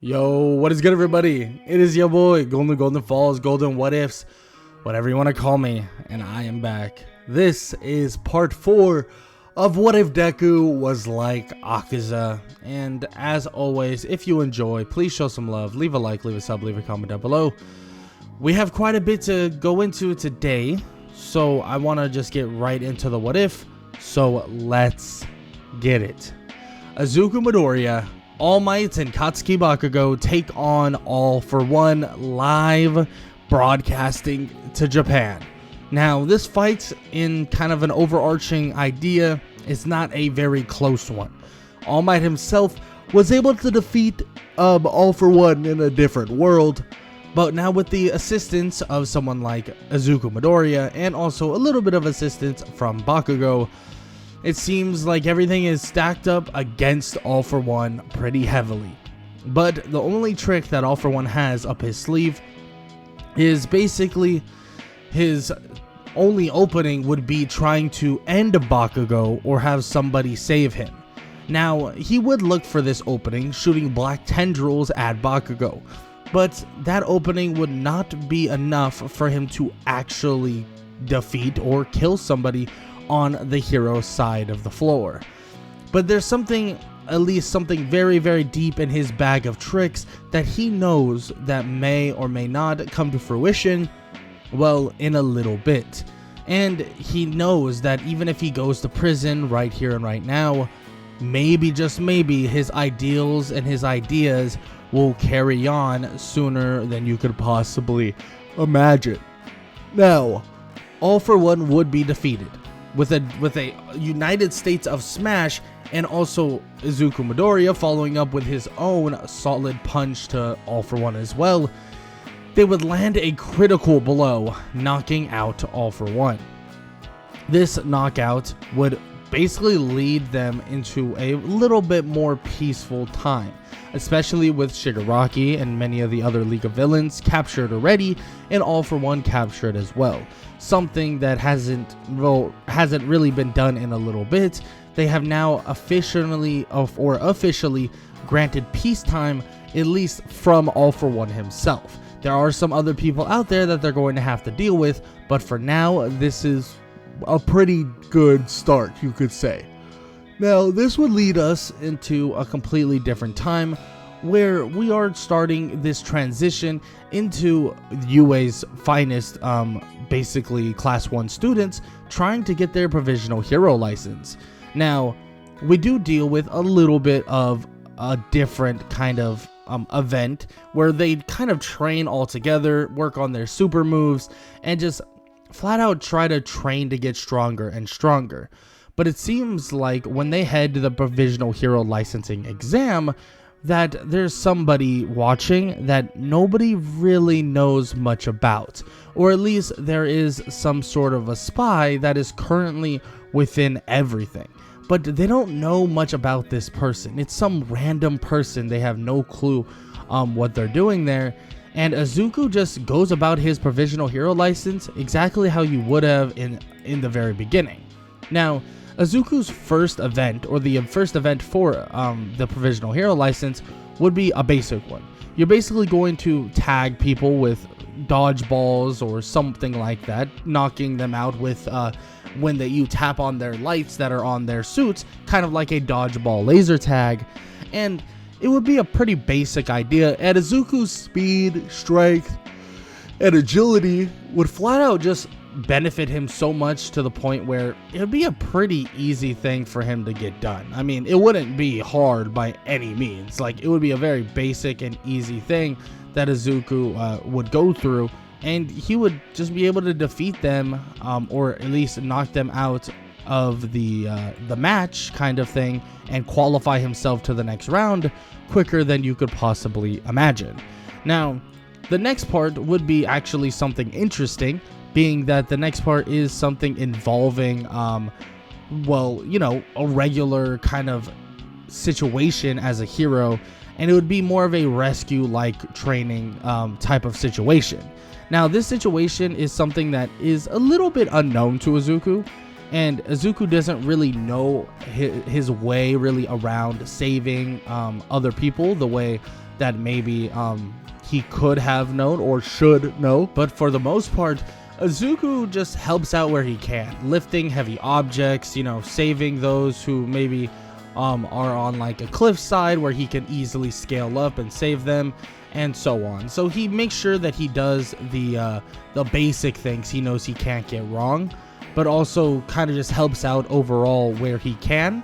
Yo, what is good, everybody? It is your boy, Golden Falls, Golden What Ifs, whatever you want to call me, and I am back. This is part 4 of What If Deku Was Like Akaza, and as always, if you enjoy, please show some love, leave a like, leave a sub, leave a comment down below. We have quite a bit to go into today, so I want to just get right into the what if, so let's get it. Izuku Midoriya, All Might, and Katsuki Bakugo take on All for One live broadcasting to Japan. Now, this fight, in kind of an overarching idea, is not a very close one. All Might himself was able to defeat All for One in a different world, but now with the assistance of someone like Izuku Midoriya and also a little bit of assistance from Bakugo, it seems like everything is stacked up against All for One pretty heavily. But the only trick that All for One has up his sleeve is basically his only opening would be trying to end Bakugo or have somebody save him. Now, he would look for this opening, shooting black tendrils at Bakugo, but that opening would not be enough for him to actually defeat or kill somebody on the hero's side of the floor. But there's something, at least something very, very deep in his bag of tricks that he knows that may or may not come to fruition, well, in a little bit. And he knows that even if he goes to prison right here and right now, maybe, just maybe, his ideals and his ideas will carry on sooner than you could possibly imagine. Now, All for One would be defeated with a United States of Smash, and also Izuku Midoriya following up with his own solid punch to All for One as well. They would land a critical blow, knocking out All for One. This knockout would basically lead them into a little bit more peaceful time, especially with Shigaraki and many of the other League of Villains captured already, and All for One captured as well. Something that hasn't really been done in a little bit. They have now officially granted peacetime, at least from All for One himself. There are some other people out there that they're going to have to deal with, but for now, this is a pretty good start, you could say. Now, this would lead us into a completely different time, where we are starting this transition into UA's finest, basically Class 1 students trying to get their Provisional Hero license. Now, we do deal with a little bit of a different kind of event where they kind of train all together, work on their super moves, and just flat out try to train to get stronger and stronger. But it seems like when they head to the Provisional Hero licensing exam, that there's somebody watching that nobody really knows much about, or at least there is some sort of a spy that is currently within everything, but they don't know much about this person. It's some random person. They have no clue what they're doing there, and Izuku just goes about his Provisional Hero license exactly how you would have in the very beginning. Now, Izuku's first event, or the first event for the Provisional Hero license, would be a basic one. You're basically going to tag people with dodgeballs or something like that, knocking them out with when you tap on their lights that are on their suits, kind of like a dodgeball laser tag. And it would be a pretty basic idea, and Izuku's speed, strength, and agility would flat out just benefit him so much to the point where it would be a pretty easy thing for him to get done. I mean, it wouldn't be hard by any means. Like, it would be a very basic and easy thing that Izuku would go through, and he would just be able to defeat them, or at least knock them out of the match kind of thing, and qualify himself to the next round quicker than you could possibly imagine. Now, the next part would be actually something interesting, being that the next part is something involving, well, you know, a regular kind of situation as a hero, and it would be more of a rescue-like training type of situation. Now, this situation is something that is a little bit unknown to Izuku, and Izuku doesn't really know his way really around saving other people the way that maybe he could have known or should know. But for the most part, Izuku just helps out where he can, lifting heavy objects, you know, saving those who maybe are on like a cliffside where he can easily scale up and save them, and so on. So he makes sure that he does the basic things he knows he can't get wrong, but also kind of just helps out overall where he can,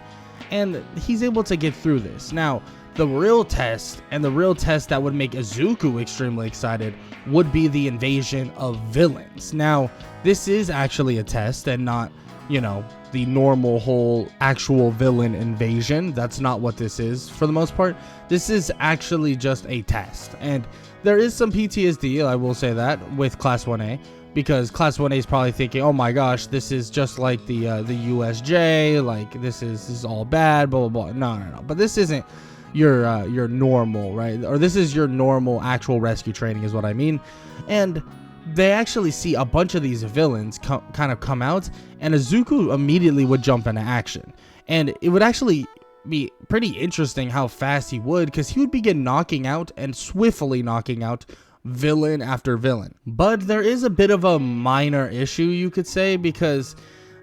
and he's able to get through this. Now, the real test, and the real test that would make Izuku extremely excited, would be the invasion of villains. Now, this is actually a test and not, you know, the normal whole actual villain invasion. That's not what this is for the most part. This is actually just a test, and there is some PTSD, I will say that, with Class 1A, because Class 1A is probably thinking, oh my gosh, this is just like the USJ, like this is all bad, blah blah blah. No, but this isn't your normal, right? Or this is your normal actual rescue training is what I mean. And they actually see a bunch of these villains kind of come out, and Izuku immediately would jump into action. And it would actually be pretty interesting how fast he would, because he would begin knocking out and swiftly knocking out villain after villain. But there is a bit of a minor issue, you could say, because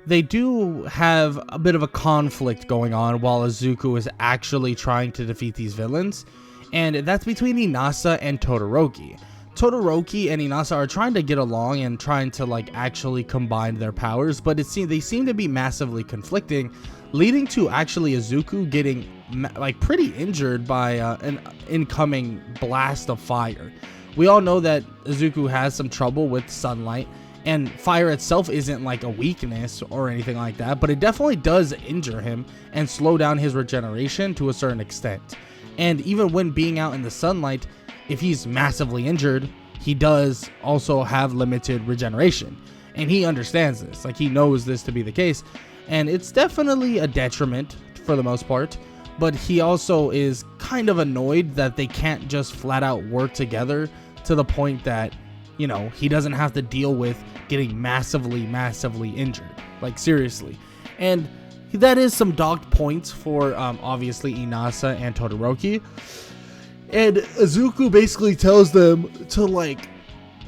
they do have a bit of a conflict going on while Izuku is actually trying to defeat these villains, and that's between Inasa and Todoroki. Todoroki and Inasa are trying to get along and trying to like actually combine their powers, but they seem to be massively conflicting, leading to actually Izuku getting like pretty injured by an incoming blast of fire. We all know that Izuku has some trouble with sunlight, and fire itself isn't like a weakness or anything like that, but it definitely does injure him and slow down his regeneration to a certain extent. And even when being out in the sunlight, if he's massively injured, he does also have limited regeneration, and he understands this. Like, he knows this to be the case, and it's definitely a detriment for the most part. But he also is kind of annoyed that they can't just flat out work together to the point that, you know, he doesn't have to deal with getting massively injured, like seriously. And that is some docked points for obviously Inasa and Todoroki. And Izuku basically tells them to like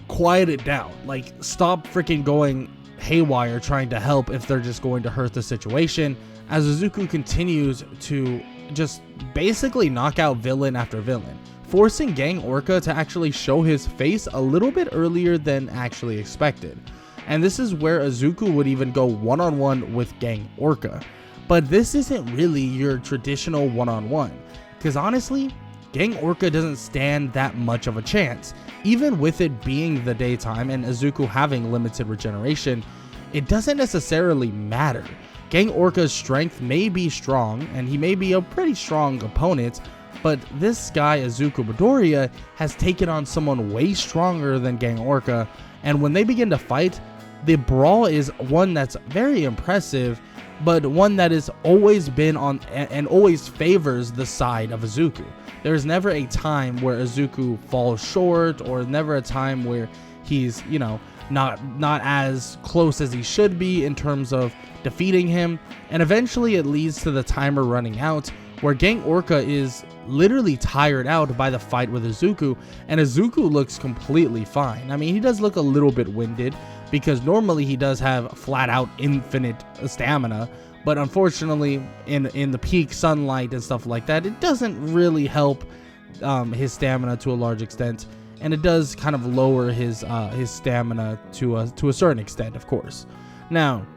quiet it down, like stop freaking going haywire trying to help if they're just going to hurt the situation, as Izuku continues to just basically knock out villain after villain, forcing Gang Orca to actually show his face a little bit earlier than actually expected. And this is where Izuku would even go one-on-one with Gang Orca. But this isn't really your traditional one-on-one, because honestly, Gang Orca doesn't stand that much of a chance. Even with it being the daytime and Izuku having limited regeneration, it doesn't necessarily matter. Gang Orca's strength may be strong, and he may be a pretty strong opponent, but this guy, Izuku Midoriya, has taken on someone way stronger than Gang Orca, and when they begin to fight, the brawl is one that's very impressive, but one that has always been on and always favors the side of Izuku. There's never a time where Izuku falls short, or never a time where he's, you know, not as close as he should be in terms of defeating him. And eventually it leads to the timer running out, where Gang Orca is literally tired out by the fight with Izuku, and Izuku looks completely fine. I mean, he does look a little bit winded, because normally he does have flat out infinite stamina, but unfortunately in the peak sunlight and stuff like that, it doesn't really help his stamina to a large extent, and it does kind of lower his stamina to a certain extent, of course. Now,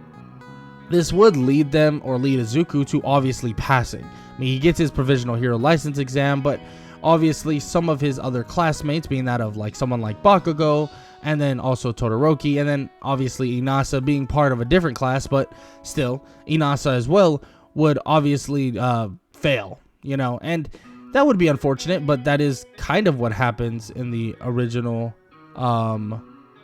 this would lead Izuku to obviously passing. I mean, he gets his provisional hero license exam, but obviously some of his other classmates, being that of like someone like Bakugo, and then also Todoroki, and then obviously Inasa being part of a different class, but still Inasa as well, would obviously fail, you know, and that would be unfortunate, but that is kind of what happens in the original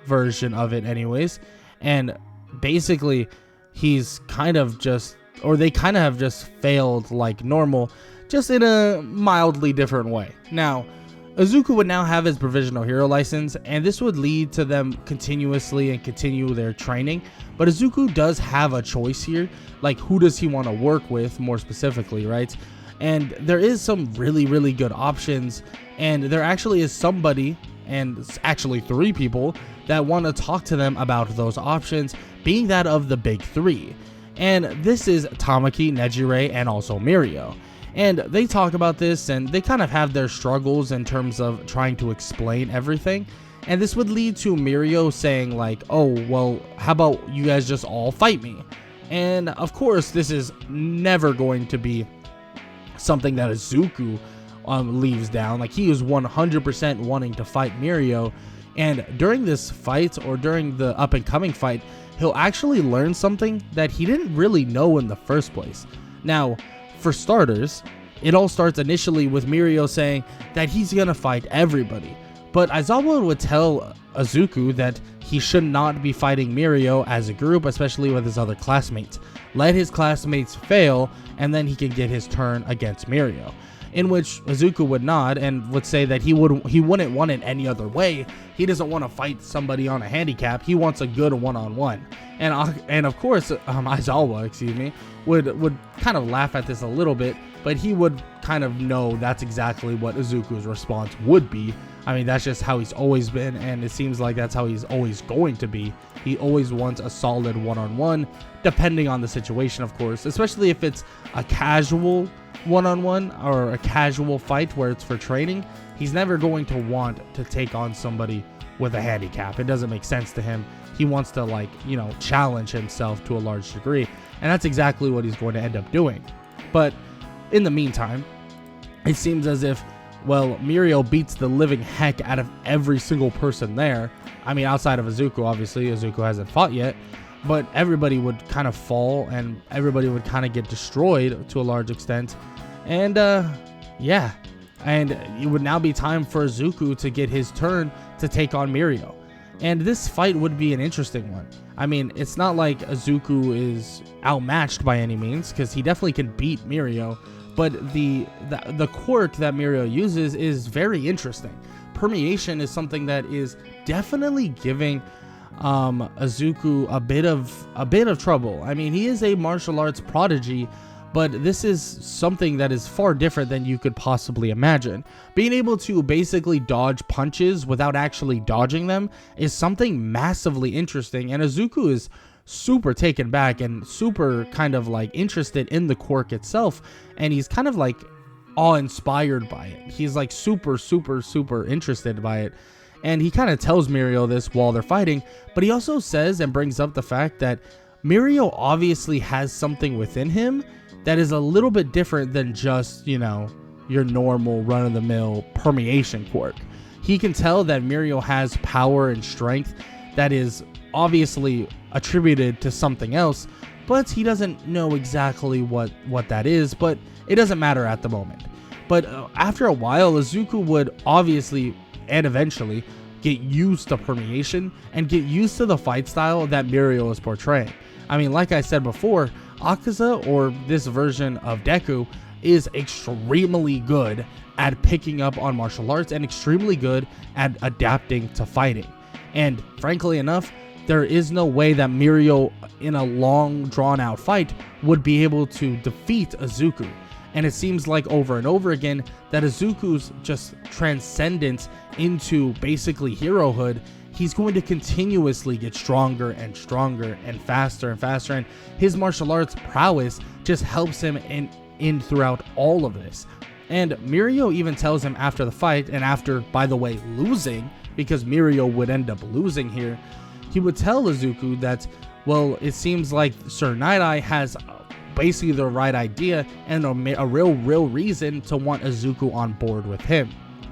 version of it anyways. And basically he's kind of just, or they kind of have just failed like normal, just in a mildly different way. Now, Izuku would now have his provisional hero license, and this would lead to them continue their training. But Izuku does have a choice here, like who does he want to work with more specifically, right? And there is some really good options, and there actually is somebody, and it's actually 3 people, that want to talk to them about those options, being that of the big 3. And this is Tamaki, Nejire, and also Mirio. And they talk about this, and they kind of have their struggles in terms of trying to explain everything. And this would lead to Mirio saying like, oh, well, how about you guys just all fight me? And of course, this is never going to be something that Izuku leaves down. Like, he is 100% wanting to fight Mirio. And during this fight, or during the up and coming fight, he'll actually learn something that he didn't really know in the first place. Now, for starters, it all starts initially with Mirio saying that he's gonna fight everybody. But Aizawa would tell Izuku that he should not be fighting Mirio as a group, especially with his other classmates. Let his classmates fail, and then he can get his turn against Mirio. In which Izuku would nod and would say that he wouldn't want it any other way. He doesn't want to fight somebody on a handicap. He wants a good one-on-one. And of course, Aizawa, would kind of laugh at this a little bit, but he would kind of know that's exactly what Izuku's response would be. I mean, that's just how he's always been, and it seems like that's how he's always going to be. He always wants a solid one-on-one, depending on the situation, of course, especially if it's a casual one-on-one or a casual fight where it's for training. He's never going to want to take on somebody with a handicap. It doesn't make sense to him. He wants to, like, challenge himself to a large degree, and that's exactly what he's going to end up doing. But in the meantime, it seems as if, well, Mirio beats the living heck out of every single person there. I mean, outside of Izuku, obviously. Izuku hasn't fought yet. But everybody would kind of fall, and everybody would kind of get destroyed to a large extent. And, yeah. And it would now be time for Izuku to get his turn to take on Mirio. And this fight would be an interesting one. I mean, it's not like Izuku is outmatched by any means, because he definitely can beat Mirio. But the quirk that Mirio uses is very interesting. Permeation is something that is definitely giving Izuku a bit of trouble. I mean, he is a martial arts prodigy, but this is something that is far different than you could possibly imagine. Being able to basically dodge punches without actually dodging them is something massively interesting, and Izuku is super taken back and super kind of like interested in the quirk itself, and he's kind of like awe-inspired by it. He's like super interested by it. And he kind of tells Mirio this while they're fighting, but he also says and brings up the fact that Mirio obviously has something within him that is a little bit different than just, your normal run-of-the-mill permeation quirk. He can tell that Mirio has power and strength that is obviously attributed to something else, but he doesn't know exactly what that is, but it doesn't matter at the moment. But after a while, Izuku would obviously and eventually get used to permeation and get used to the fight style that Mirio is portraying. I mean, like I said before, Akaza, or this version of Deku, is extremely good at picking up on martial arts and extremely good at adapting to fighting. And frankly enough, there is no way that Mirio in a long drawn out fight would be able to defeat Izuku. And it seems like over and over again that Izuku's just transcendence into basically herohood, he's going to continuously get stronger and stronger and faster, and his martial arts prowess just helps him in throughout all of this. And Mirio even tells him after the fight, and after, by the way, losing, because Mirio would end up losing here, he would tell Izuku that, well, it seems like Sir Night-Eye has basically the right idea and a real reason to want Izuku on board with him.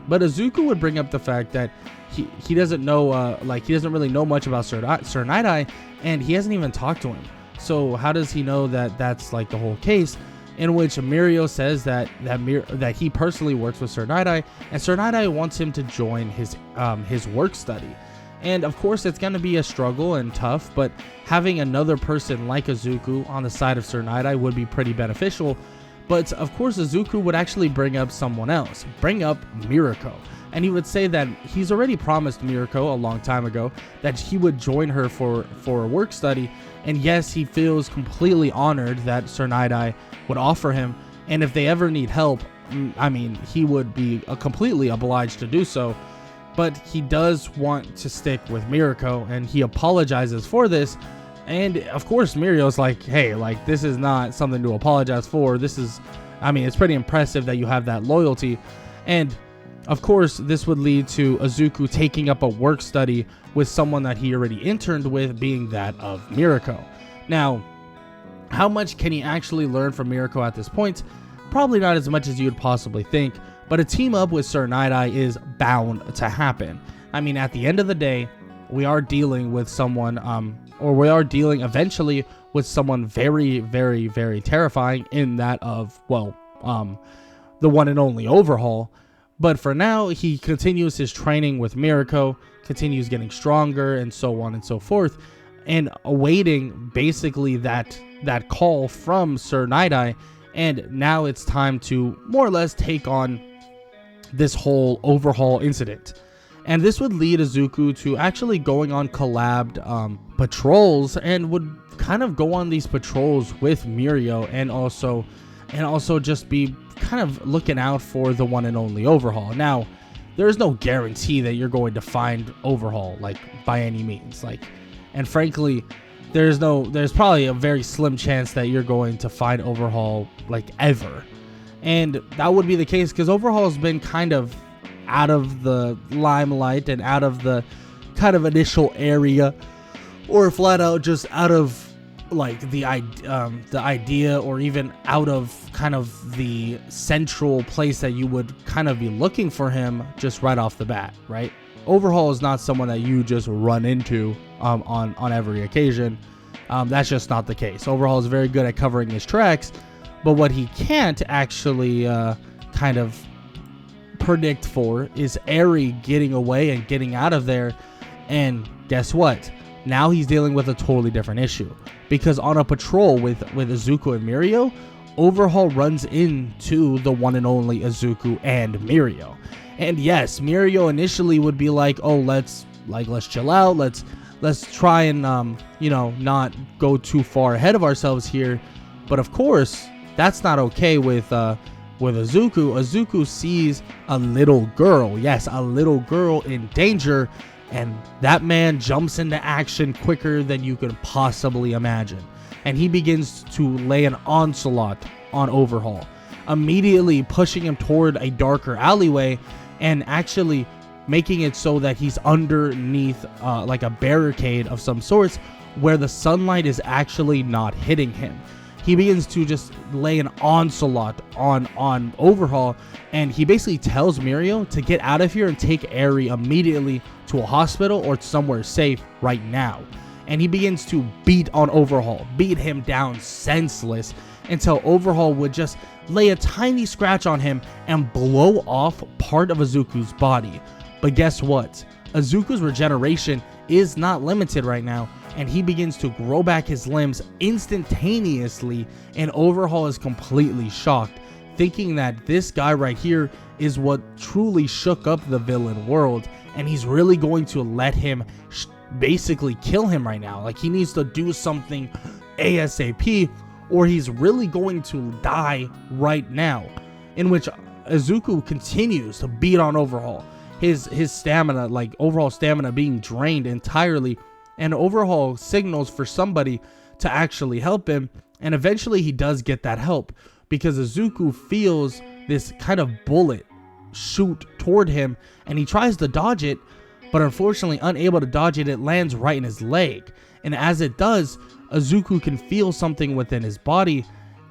But Izuku would bring up the fact that he doesn't know, he doesn't really know much about Sir Night-Eye, and he hasn't even talked to him. So how does he know that that's like the whole case? In which Mirio says that he personally works with Sir Night-Eye, and Sir Night-Eye wants him to join his work study. And of course, it's going to be a struggle and tough, but having another person like Izuku on the side of Sir Night-Eye would be pretty beneficial. But of course, Izuku would actually bring up someone else, bring up Mirako. And he would say that he's already promised Mirako a long time ago that he would join her for a work study. And yes, he feels completely honored that Sir Night-Eye would offer him. And if they ever need help, I mean, he would be completely obliged to do so. But he does want to stick with Mirko, and he apologizes for this. And of course, Mirio's like, hey, like, this is not something to apologize for. This is, I mean, it's pretty impressive that you have that loyalty. And of course, this would lead to Izuku taking up a work study with someone that he already interned with, being that of Mirko. Now, how much can he actually learn from Mirko at this point? Probably not as much as you would possibly think, but a team up with Sir Night-Eye is bound to happen. I mean, at the end of the day, we are dealing with someone, or we are dealing eventually with someone very, very, very terrifying in that of, well, the one and only Overhaul. But for now, he continues his training with Mirko, continues getting stronger, and so on and so forth, and awaiting basically that call from Sir Night-Eye. And now it's time to more or less take on this whole Overhaul incident. And this would lead Izuku to actually going on collabed patrols, and would kind of go on these patrols with Mirio, and also just be kind of looking out for the one and only Overhaul. Now, there's no guarantee that you're going to find Overhaul, like, by any means. Like, and frankly, there's probably a very slim chance that you're going to find Overhaul, like, ever. And that would be the case because Overhaul's been kind of out of the limelight and out of the kind of initial area, or flat out just out of, like, the idea, or even out of kind of the central place that you would kind of be looking for him just right off the bat, right? Overhaul is not someone that you just run into on every occasion. That's just not the case. Overhaul is very good at covering his tracks, but what he can't actually kind of predict for is Eri getting away and getting out of there. And guess what? Now he's dealing with a totally different issue, because on a patrol with Izuku and Mirio, Overhaul runs into the one and only Izuku and Mirio. And yes, Mirio initially would be like, oh, let's chill out, let's try and not go too far ahead of ourselves here. But of course, that's not okay with Izuku. Izuku sees a little girl, yes, a little girl in danger, and that man jumps into action quicker than you could possibly imagine. And he begins to lay an onslaught on Overhaul, immediately pushing him toward a darker alleyway, and actually making it so that he's underneath like a barricade of some sorts, where the sunlight is actually not hitting him. He begins to just lay an onslaught on Overhaul, and he basically tells Mirio to get out of here and take Eri immediately to a hospital or somewhere safe right now. And he begins to beat on Overhaul, beat him down senseless, until Overhaul would just lay a tiny scratch on him and blow off part of Izuku's body. But guess what? Izuku's regeneration is not limited right now, and he begins to grow back his limbs instantaneously, and Overhaul is completely shocked, thinking that this guy right here is what truly shook up the villain world, and he's really going to let him basically kill him right now. Like, he needs to do something ASAP, or he's really going to die right now. In which Izuku continues to beat on Overhaul, his stamina, like Overhaul stamina, being drained entirely, and Overhaul signals for somebody to actually help him, and eventually he does get that help, because Izuku feels this kind of bullet shoot toward him, and he tries to dodge it, but unfortunately unable to dodge it, it lands right in his leg. And as it does, Izuku can feel something within his body,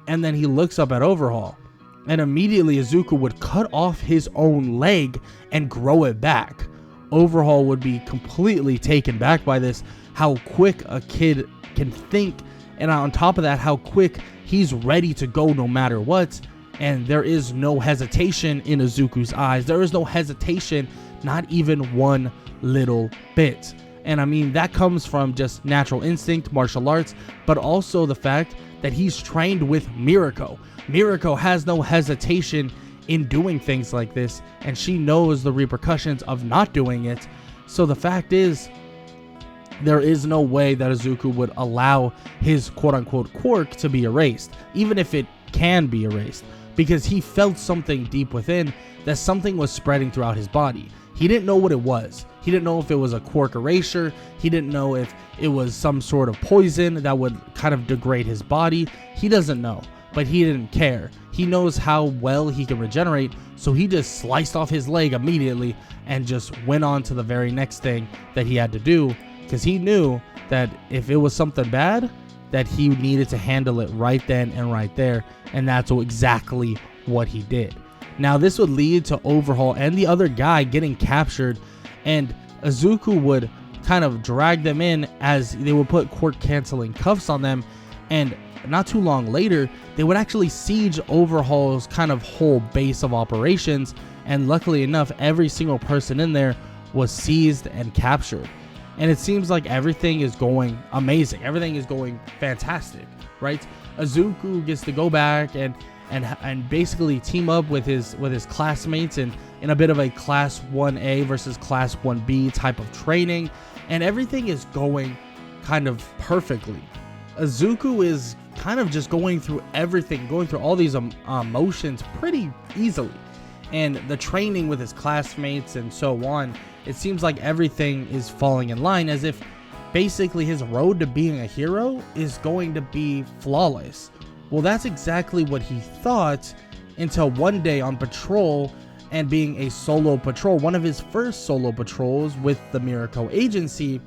and then he looks up at Overhaul, and immediately Izuku would cut off his own leg and grow it back. Overhaul would be completely taken back by this, how quick a kid can think, and on top of that, how quick he's ready to go no matter what. And there is no hesitation in Izuku's eyes. There is no hesitation, not even one little bit. And I mean, that comes from just natural instinct, martial arts, but also the fact that he's trained with Mirko. Mirko has no hesitation in doing things like this, and she knows the repercussions of not doing it. So the fact is, there is no way that Izuku would allow his quote-unquote quirk to be erased, even if it can be erased, because he felt something deep within, that something was spreading throughout his body. He didn't know what it was. He didn't know if it was a quirk erasure. He didn't know if it was some sort of poison that would kind of degrade his body. He doesn't know, but he didn't care. He knows how well he can regenerate, so he just sliced off his leg immediately and just went on to the very next thing that he had to do, because he knew that if it was something bad, that he needed to handle it right then and right there, and that's exactly what he did. Now, this would lead to Overhaul and the other guy getting captured, and Izuku would kind of drag them in as they would put quirk canceling cuffs on them, and not too long later, they would actually siege Overhaul's kind of whole base of operations, and luckily enough, every single person in there was seized and captured. And it seems like everything is going amazing. Everything is going fantastic, right? Izuku gets to go back and basically team up with his classmates in a bit of a class 1A versus class 1B type of training, and everything is going kind of perfectly. Izuku is kind of just going through everything, going through all these emotions pretty easily, and the training with his classmates and so on, it seems like everything is falling in line, as if basically his road to being a hero is going to be flawless. Well, that's exactly what he thought, until one day on patrol, and being a solo patrol, one of his first solo patrols with the Miracle Agency,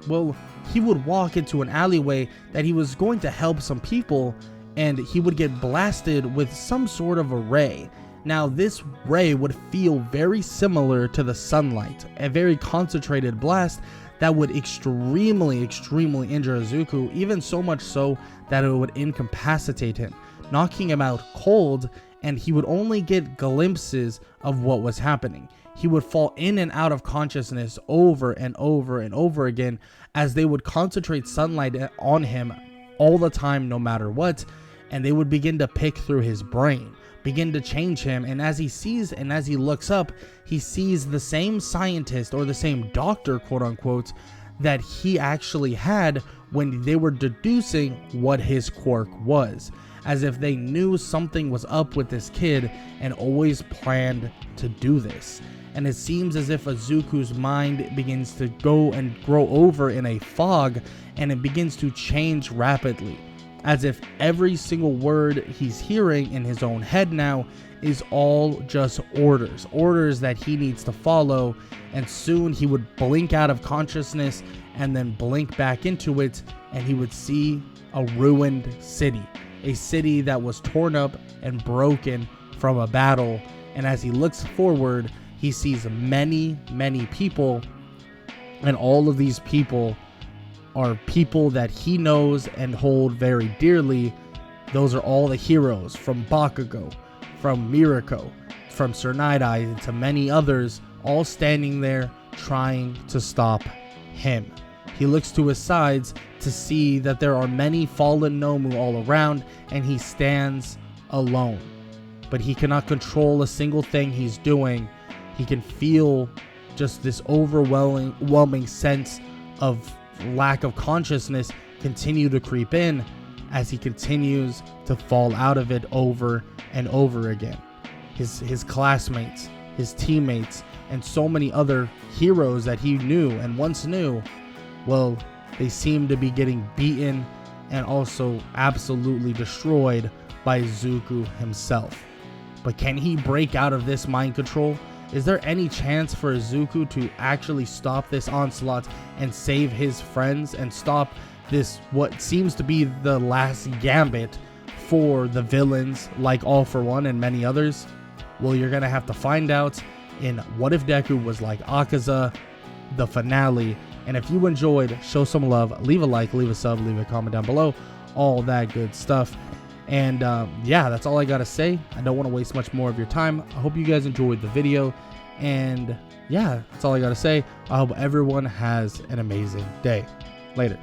well, he would walk into an alleyway that he was going to help some people, and he would get blasted with some sort of a ray. Now, this ray would feel very similar to the sunlight, a very concentrated blast that would extremely injure Izuku, even so much so that it would incapacitate him, knocking him out cold, and he would only get glimpses of what was happening. He would fall in and out of consciousness over and over again, as they would concentrate sunlight on him all the time, no matter what, and they would begin to pick through his brain, begin to change him. And as he sees and as he looks up, he sees the same scientist, or the same doctor, quote unquote, that he actually had when they were deducing what his quirk was, as if they knew something was up with this kid and always planned to do this. And it seems as if Izuku's mind begins to go and grow over in a fog, and it begins to change rapidly, as if every single word he's hearing in his own head now is all just orders that he needs to follow. And soon he would blink out of consciousness and then blink back into it, and he would see a ruined city, a city that was torn up and broken from a battle. And as he looks forward, he sees many people, and all of these people are people that he knows and hold very dearly. Those are all the heroes, from Bakugo, from Mirako, from Sir Night-Eye, and to many others, all standing there trying to stop him. He looks to his sides to see that there are many fallen Nomu all around, and he stands alone. But he cannot control a single thing he's doing. He can feel just this overwhelming sense of lack of consciousness continue to creep in, as he continues to fall out of it over and over again. His classmates, his teammates, and so many other heroes that he knew and once knew, well, they seem to be getting beaten and also absolutely destroyed by Izuku himself. But can he break out of this mind control? Is there any chance for Izuku to actually stop this onslaught and save his friends, and stop this, what seems to be the last gambit for the villains like All For One and many others? Well, you're going to have to find out in What If Deku Was Like Akaza, the finale. And if you enjoyed, show some love, leave a like, leave a sub, leave a comment down below, all that good stuff. And yeah, that's all I gotta say. I don't want to waste much more of your time. I hope you guys enjoyed the video, and yeah, that's all I gotta say. I hope everyone has an amazing day. Later.